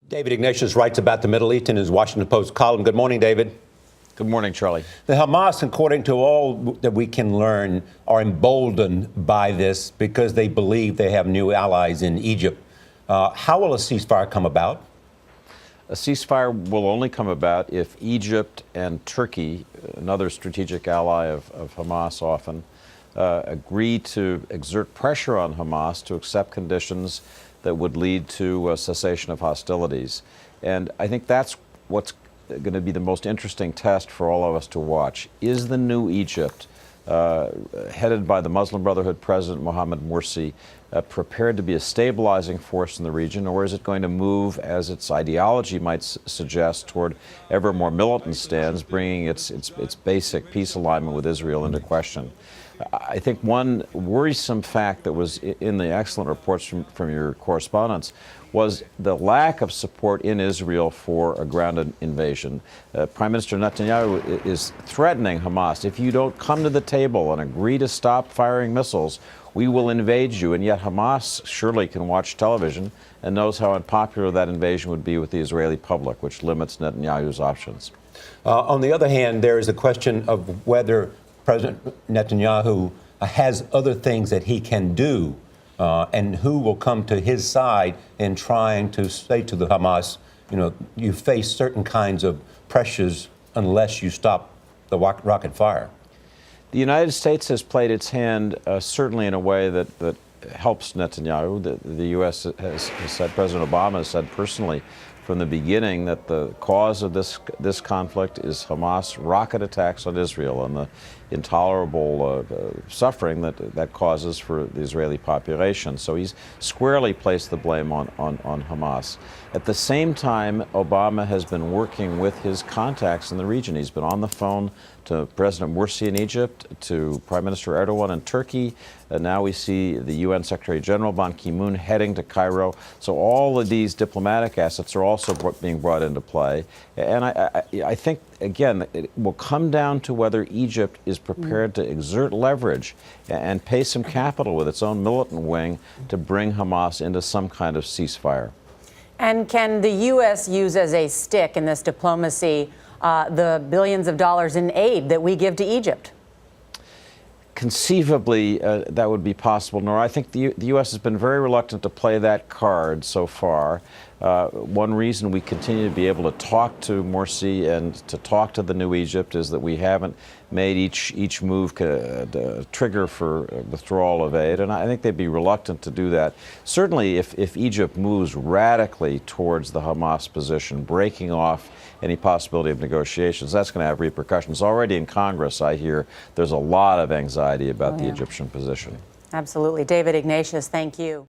David Ignatius writes about the Middle East in his Washington Post column. Good morning, David. Good morning, Charlie. The Hamas, according to all that we can learn, are emboldened by this because they believe they have new allies in Egypt. How will a ceasefire come about? A ceasefire will only come about if Egypt and Turkey, another strategic ally of Hamas often, agree to exert pressure on Hamas to accept conditions that would lead to a cessation of hostilities. And I think that's what's going to be the most interesting test for all of us to watch. Is the new Egypt, headed by the Muslim Brotherhood President Mohammed Morsi, prepared to be a stabilizing force in the region, or is it going to move, as its ideology might suggest, toward ever more militant stands, bringing its basic peace alignment with Israel into question? I think one worrisome fact that was in the excellent reports from your correspondents was the lack of support in Israel for a ground invasion. Prime Minister Netanyahu is threatening Hamas. If you don't come to the table and agree to stop firing missiles, we will invade you. And yet Hamas surely can watch television and knows how unpopular that invasion would be with the Israeli public, which limits Netanyahu's options. On the other hand, there is a question of whether President Netanyahu has other things that he can do, and who will come to his side in trying to say to the Hamas, you know, you face certain kinds of pressures unless you stop the rocket fire. The United States has played its hand certainly in a way that helps Netanyahu. The U.S. has said, President Obama has said personally from the beginning that the cause of this conflict is Hamas rocket attacks on Israel and the intolerable suffering that causes for the Israeli population. So he's squarely placed the blame on Hamas. At the same time, Obama has been working with his contacts in the region. He's been on the phone to President Morsi in Egypt, to Prime Minister Erdogan in Turkey. Now we see the UN Secretary General Ban Ki-moon heading to Cairo. So all of these diplomatic assets are also being brought into play. And I think, again, it will come down to whether Egypt is prepared to exert leverage and pay some capital with its own militant wing to bring Hamas into some kind of ceasefire. And can the U.S. use as a stick in this diplomacy the billions of dollars in aid that we give to Egypt? Conceivably, that would be possible. Nor I think the U.S. has been very reluctant to play that card so far. One reason we continue to be able to talk to Morsi and to talk to the new Egypt is that we haven't made each move trigger for withdrawal of aid, and I think they'd be reluctant to do that. Certainly, if Egypt moves radically towards the Hamas position, breaking off any possibility of negotiations, that's going to have repercussions. Already in Congress, I hear there's a lot of anxiety about the Egyptian position. Absolutely. David Ignatius, thank you.